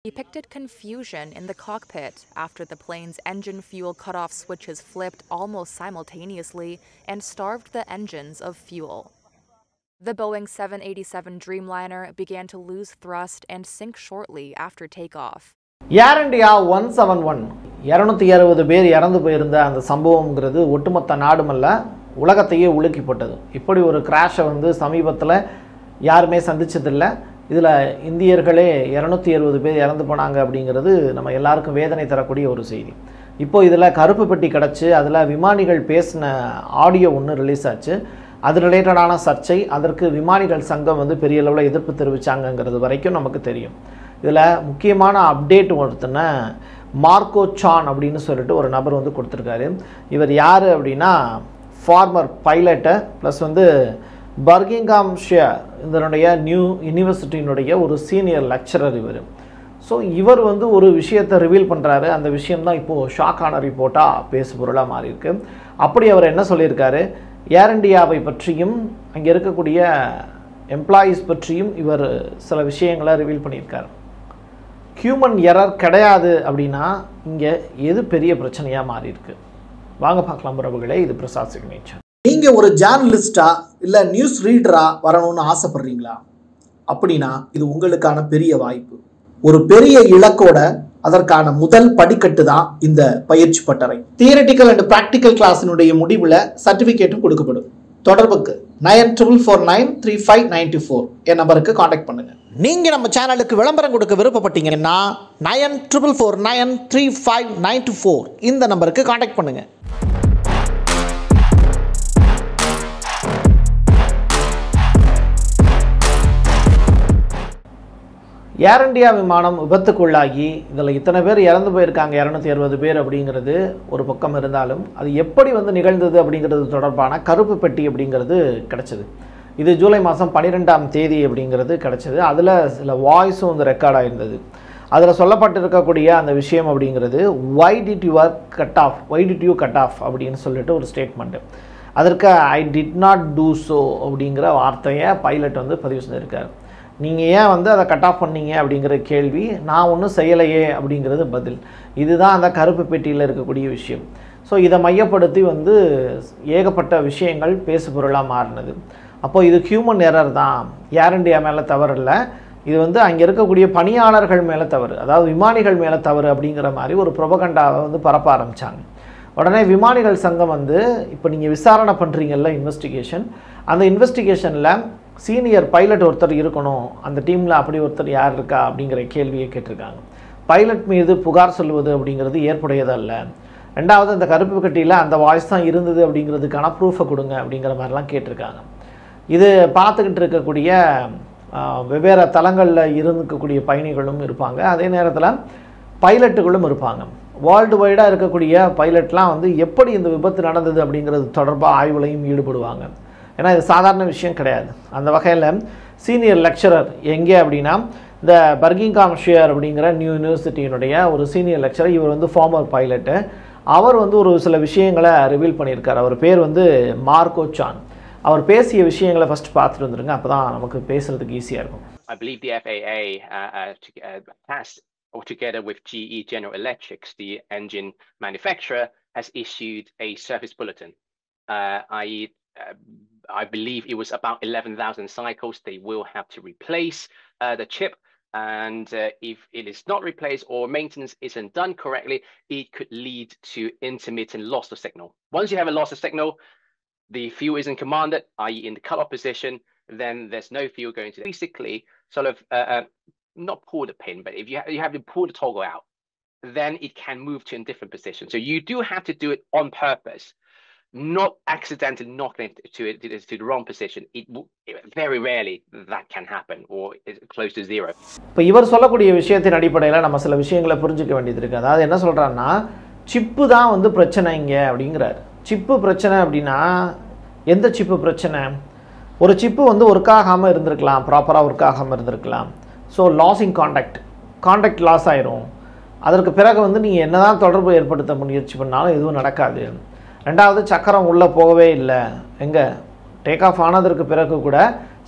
depicted confusion in the cockpit after the plane's engine fuel cutoff switches flipped almost simultaneously and starved the engines of fuel. The Boeing 787 Dreamliner began to lose thrust and sink shortly after takeoff. Air India 171 260 பேர் இறந்து போயிருந்த அந்த சம்பவம்ங்கிறது ஒட்டுமொத்த நாடுமல்ல உலகத்தையே உலுக்கி போட்டது. இப்படி ஒரு கிராஷை சமீபத்தில் யாருமே சந்திச்சதில்லை. இதில் இந்தியர்களே 270 பேர் இறந்து போனாங்க அப்படிங்கிறது நம்ம எல்லாருக்கும் வேதனை தரக்கூடிய ஒரு செய்தி. இப்போ இதில் கருப்பு பெட்டி கிடச்சி அதில் விமானிகள் பேசின ஆடியோ ஒன்று ரிலீஸ் ஆச்சு. அது ரிலேட்டடான சர்ச்சை, அதற்கு விமானிகள் சங்கம் பெரிய அளவில் எதிர்ப்பு தெரிவித்தாங்கங்கிறது வரைக்கும் நமக்கு தெரியும். இதில் முக்கியமான அப்டேட் ஒருத்தனை மார்க்கோ சான் அப்படின்னு சொல்லிட்டு ஒரு நபர் கொடுத்துருக்காரு. இவர் யார் அப்படின்னா ஃபார்மர் பைலட்டு ப்ளஸ் பர்கிங்ஹாம்ஷயர் இதனுடைய நியூ யூனிவர்சிட்டியினுடைய ஒரு சீனியர் லெக்சரர் இவர். ஸோ இவர் ஒரு விஷயத்தை ரிவீல் பண்ணுறாரு. அந்த விஷயம்தான் இப்போது ஷாக்கான ரிப்போர்ட்டாக பேசு பொருளாக மாறியிருக்கு. அப்படி அவர் என்ன சொல்லியிருக்காரு, ஏர் இண்டியாவை பற்றியும் அங்கே இருக்கக்கூடிய எம்ப்ளாயீஸ் பற்றியும் இவர் சில விஷயங்களை ரிவீல் பண்ணியிருக்கார். ஹியூமன் எரர் கிடையாது அப்படின்னா இங்கே எது பெரிய பிரச்சனையாக மாறியிருக்கு, வாங்க பார்க்கலாம் உறவுகளே. இது பிரசாத் சிக்னேச்சர். நீங்கள் ஒரு ஜேர்னலிஸ்டா இல்லை நியூஸ் ரீடரா வரணும்னு ஆசைப்படுறீங்களா? அப்படின்னா இது உங்களுக்கான பெரிய வாய்ப்பு. ஒரு பெரிய இலக்கோட அதற்கான முதல் படிக்கட்டு தான் இந்த பயிற்சி பட்டறை. தியரிட்டிக்கல் அண்ட் பிராக்டிக்கல் கிளாஸினுடைய முடிவில் சர்டிஃபிகேட்டும் கொடுக்கப்படும். தொடர்புக்கு 94493594 என் நம்பருக்கு காண்டாக்ட் பண்ணுங்க. நீங்கள் நம்ம சேனலுக்கு விளம்பரம் கொடுக்க விருப்பப்பட்டீங்கன்னா 94493594 இந்த நம்பருக்கு காண்டாக்ட் பண்ணுங்க. ஏர் இண்டியா விமானம் விபத்துக்குள்ளாகி இதில் இத்தனை பேர் இறந்து போயிருக்காங்க, 260 பேர் அப்படிங்கிறது ஒரு பக்கம் இருந்தாலும் அது எப்படி நிகழ்ந்தது அப்படிங்கிறது தொடர்பான கருப்பு பெட்டி அப்படிங்கிறது கிடச்சிது. இது ஜூலை மாதம் 12ஆம் தேதி அப்படிங்கிறது கிடச்சிது. அதில் சில வாய்ஸும் ரெக்கார்ட் ஆகிருந்தது. அதில் சொல்லப்பட்டிருக்கக்கூடிய அந்த விஷயம் அப்படிங்கிறது why did you cut off அப்படின்னு சொல்லிட்டு ஒரு ஸ்டேட்மெண்ட்டு. அதற்கு I did not do so அப்படிங்கிற வார்த்தையை பைலட் பதிவு செஞ்சுருக்கார். நீங்கள் ஏன் அதை கட் ஆஃப் பண்ணீங்க அப்படிங்கிற கேள்வி, நான் ஒன்றும் செய்யலையே அப்படிங்கிறது பதில். இதுதான் அந்த கருப்பு பெட்டியில் இருக்கக்கூடிய விஷயம். ஸோ இதை மையப்படுத்தி ஏகப்பட்ட விஷயங்கள் பேசு பொருளாக மாறினது. அப்போது இது ஹியூமன் எரர் தான், ஏர் இண்டியா மேலே தவறு இல்லை, இது அங்கே இருக்கக்கூடிய பணியாளர்கள் மேலே தவறு, அதாவது விமானிகள் மேலே தவறு அப்படிங்கிற மாதிரி ஒரு ப்ரொபகண்டாவை பரப்ப ஆரம்பித்தாங்க. உடனே விமானிகள் சங்கம் இப்போ நீங்கள் விசாரணை பண்ணுறீங்கல்ல இன்வெஸ்டிகேஷன், அந்த இன்வெஸ்டிகேஷனில் சீனியர் பைலட் ஒருத்தர் இருக்கணும், அந்த டீமில் அப்படி ஒருத்தர் யார் இருக்கா அப்படிங்கிற கேள்வியை கேட்டிருக்காங்க. பைலட் மீது புகார் சொல்வது அப்படிங்கிறது ஏற்புடையதல்ல. ரெண்டாவது, அந்த கருப்பு கட்டியில் அந்த வாய்ஸ் தான் இருந்தது அப்படிங்கிறதுக்கான ப்ரூஃபை கொடுங்க அப்படிங்கிற மாதிரிலாம் கேட்டிருக்காங்க. இது பார்த்துக்கிட்டு இருக்கக்கூடிய வெவ்வேறு தளங்களில் இருக்கக்கூடிய பயணிகளும் இருப்பாங்க, அதே நேரத்தில் பைலட்டுகளும் இருப்பாங்க. வேர்ல்டு வைடாக இருக்கக்கூடிய பைலட்லாம் எப்படி இந்த விபத்து நடந்தது அப்படிங்கிறது தொடர்பாக ஆய்வுலையும் ஈடுபடுவாங்க. ஏன்னா இது சாதாரண விஷயம் கிடையாது. அந்த வகையில் சீனியர் லெக்சரர் எங்கே அப்படின்னா இந்த பர்கிங்ஹாம்ஷயர் அப்படிங்கிற நியூ யூனிவர்சிட்டியினுடைய ஒரு சீனியர் லெக்சரர். இவர் ஃபார்மர் பைலட்டு. அவர் ஒரு சில விஷயங்களை ரிவீல் பண்ணியிருக்கார். அவர் பேர் மார்க்கோ சான். அவர் பேசிய விஷயங்களை ஃபஸ்ட் பார்த்துட்டு வந்துருங்க, அப்போ தான் நமக்கு பேசுகிறதுக்கு ஈஸியாக இருக்கும். I believe the FAA has, or together with GE General Electric, the engine manufacturer, has issued a service bulletin. I believe it was about 11,000 cycles they will have to replace the chip, and if it is not replaced or maintenance isn't done correctly, it could lead to intermittent loss of signal. Once you have a loss of signal, the fuel isn't commanded, i.e. in the cut-off position, then there's no fuel going to basically sort of not pull the pin, but if you have to pull the toggle out, then it can move to a different position. So you do have to do it on purpose, not accidentally knocking it to the wrong position. Very rarely that can happen, or it's close to zero. இப்போ இவர் சொல்லக்கூடிய விஷயத்தின் அடிப்படையில் நம்ம சில விஷயங்களை புரிஞ்சுக்க வேண்டியது இருக்குது. அதாவது என்ன சொல்கிறாருன்னா, சிப்பு தான் பிரச்சனை இங்கே அப்படிங்கிறார். சிப்பு பிரச்சனை அப்படின்னா எந்த சிப்பு பிரச்சனை? ஒரு சிப்பு ஒர்க் ஆகாமல் இருந்திருக்கலாம், ப்ராப்பராக ஒர்க் ஆகாமல் இருந்திருக்கலாம். ஸோ லாஸிங் காண்டாக்ட் லாஸ் ஆயிரும். அதற்கு பிறகு நீங்கள் என்ன தான் தொடர்பு ஏற்படுத்த முயற்சி பண்ணாலும் எதுவும் நடக்காது. ரெண்டாவது, சக்கரம் உள்ளே போகவே இல்லை. எங்கே டேக் ஆஃப் ஆனதற்கு பிறகு கூட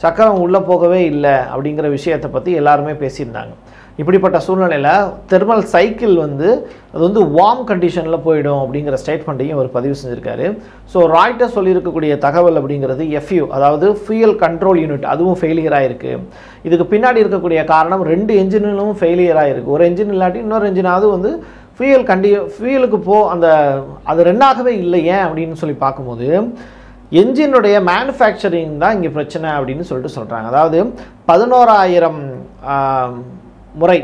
சக்கரம் உள்ளே போகவே இல்லை அப்படிங்கிற விஷயத்தை பற்றி எல்லாருமே பேசியிருந்தாங்க. இப்படிப்பட்ட சூழ்நிலையில் தெர்மல் சைக்கிள் வந்து அது வந்து வார்ம் கண்டிஷனில் போயிடும் அப்படிங்கிற ஸ்டேட்மெண்ட்டையும் அவர் பதிவு செஞ்சுருக்காரு. ஸோ ராய்ட்டர்ஸ் சொல்லியிருக்கக்கூடிய தகவல் அப்படிங்கிறது FU, அதாவது ஃபியூயல் கண்ட்ரோல் யூனிட், அதுவும் ஃபெயிலியர் ஆகிருக்கு. இதுக்கு பின்னாடி இருக்கக்கூடிய காரணம் 2 என்ஜினும் ஃபெயிலியர் ஆகிருக்கு. ஒரு என்ஜின் இல்லாட்டி இன்னொரு என்ஜினாவது வந்து ஃபியூயலுக்கு அது ரெண்டாகவே இல்லை. ஏன் அப்படின்னு சொல்லி பார்க்கும்போது என்ஜினுடைய மேனுஃபேக்சரிங் தான் இங்கே பிரச்சனை அப்படின்னு சொல்கிறாங்க. அதாவது 11,000 முறை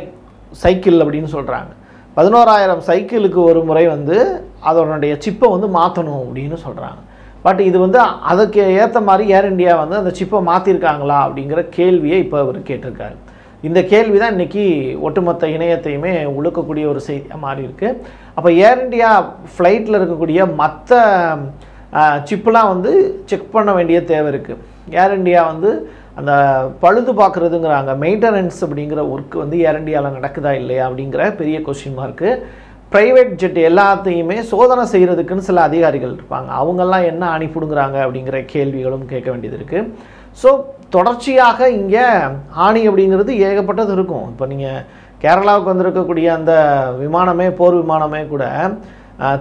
சைக்கிள் அப்படின்னு சொல்கிறாங்க. 11,000 சைக்கிளுக்கு ஒரு முறை வந்து அதனுடைய சிப்பை வந்து மாற்றணும் அப்படின்னு சொல்கிறாங்க. பட் இது வந்து அதுக்கு ஏற்ற மாதிரி ஏர் இண்டியா வந்து அந்த சிப்பை மாற்றிருக்காங்களா அப்படிங்கிற கேள்வியை இப்போ அவர் கேட்டிருக்காரு. இந்த கேள்வி தான் இன்றைக்கி ஒட்டுமொத்த இணையத்தையுமே உழுக்கக்கூடிய ஒரு செய்தியாக மாறி இருக்குது. அப்போ ஏர் இண்டியா ஃப்ளைட்டில் இருக்கக்கூடிய மற்ற சிப்புலாம் வந்து செக் பண்ண வேண்டிய தேவை இருக்குது. ஏர் இண்டியா வந்து அந்த பழுது பார்க்குறதுங்கிறாங்க, மெயின்டெனன்ஸ் அப்படிங்கிற ஒர்க் வந்து ஏர் இண்டியாவில் நடக்குதா இல்லையா அப்படிங்கிற பெரிய கொஸ்டின் மார்க்கு. ப்ரைவேட் ஜெட் எல்லாத்தையுமே சோதனை செய்கிறதுக்குன்னு சில அதிகாரிகள் இருப்பாங்க, அவங்கெல்லாம் என்ன அனுப்பிடுங்கிறாங்க அப்படிங்கிற கேள்விகளும் கேட்க வேண்டியது இருக்குது. ஸோ தொடர்ச்சியாக இங்கே ஆணி அப்படிங்கிறது ஏகப்பட்டது இருக்கும். இப்போ நீங்கள் கேரளாவுக்கு வந்திருக்கக்கூடிய அந்த விமானமே, போர் விமானமே கூட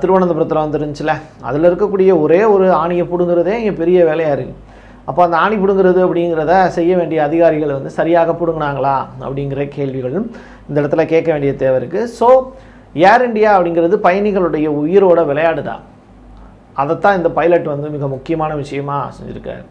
திருவனந்தபுரத்தில் வந்துருந்துச்சுல, அதில் இருக்கக்கூடிய ஒரே ஒரு ஆணியை பிடுங்கிறதே இங்கே பெரிய வேலையாக இருக்குது. அப்போ அந்த ஆணி பிடுங்கிறது அப்படிங்கிறத செய்ய வேண்டிய அதிகாரிகள் வந்து சரியாக பிடுங்கினாங்களா அப்படிங்கிற கேள்விகளும் இந்த இடத்துல கேட்க வேண்டிய தேவை இருக்குது. ஸோ ஏர் இண்டியா அப்படிங்கிறது பயணிகளுடைய உயிரோட விளையாடுதா, அதைத்தான் இந்த பைலட் வந்து மிக முக்கியமான விஷயமா செஞ்சுருக்காரு.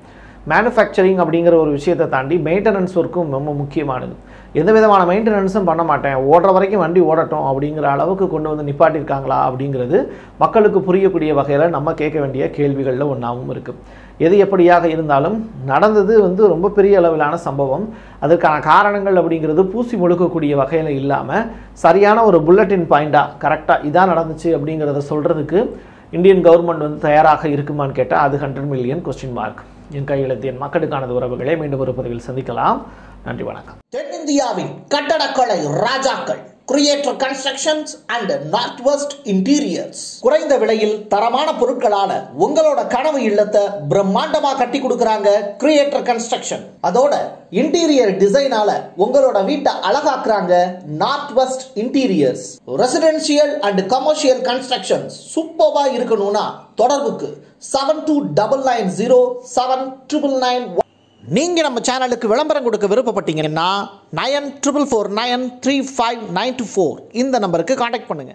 மேனுஃபேக்சரிங் அப்படிங்கிற ஒரு விஷயத்தை தாண்டி மெயின்டெனன்ஸ் ஒர்க்கும் ரொம்ப முக்கியமானது. எந்த விதமான மெயின்டெனன்ஸும் பண்ண மாட்டேன், ஓடுற வரைக்கும் வண்டி ஓடட்டும் அப்படிங்கிற அளவுக்கு கொண்டு வந்து நிப்பாட்டியிருக்காங்களா அப்படிங்கிறது மக்களுக்கு புரியக்கூடிய வகையில் நம்ம கேட்க வேண்டிய கேள்விகளில் ஒன்றாகவும் இருக்குது. எது எப்படியாக இருந்தாலும் நடந்தது வந்து ரொம்ப பெரிய அளவிலான சம்பவம். அதற்கான காரணங்கள் அப்படிங்கிறது பூசி முழுக்கக்கூடிய வகையில் இல்லாமல் சரியான ஒரு புல்லட்டின் பாயிண்டாக கரெக்டாக இதான் நடந்துச்சு அப்படிங்கிறத சொல்கிறதுக்கு இந்தியன் கவர்மெண்ட் வந்து தயாராக இருக்குமான்னு கேட்டால் அது 100 மில்லியன் கொஸ்டின் மார்க். என் கையெழுத்து என் மக்களுக்கானது உறவுகளை மீண்டும் ஒரு பதிவில் சந்திக்கலாம். நன்றி, வணக்கம். தென்னிந்தியாவின் கட்டடக்கலை ராஜாக்கள் creator constructions and north west interiors. குறைந்த விலையில் தரமான பொருட்களால உங்களோட கனவு இல்லத்தை பிரம்மாண்டமா கட்டி கொடுக்கறாங்க கிரியேட்டர் கன்ஸ்ட்ரக்ஷன். அதோட இன்டீரியர் டிசைனால உங்களோட வீட்டை அழகாக்குறாங்க north west interiors. Residential and commercial constructions சூப்பர்வா இருக்கணும்னா தொடர்புக்கு 72990799. நீங்க நம்ம சேனலுக்கு விளம்பரம் கொடுக்க விருப்பப்பட்டீங்கன்னா 94493594 இந்த நம்பருக்கு கான்டாக்ட் பண்ணுங்க.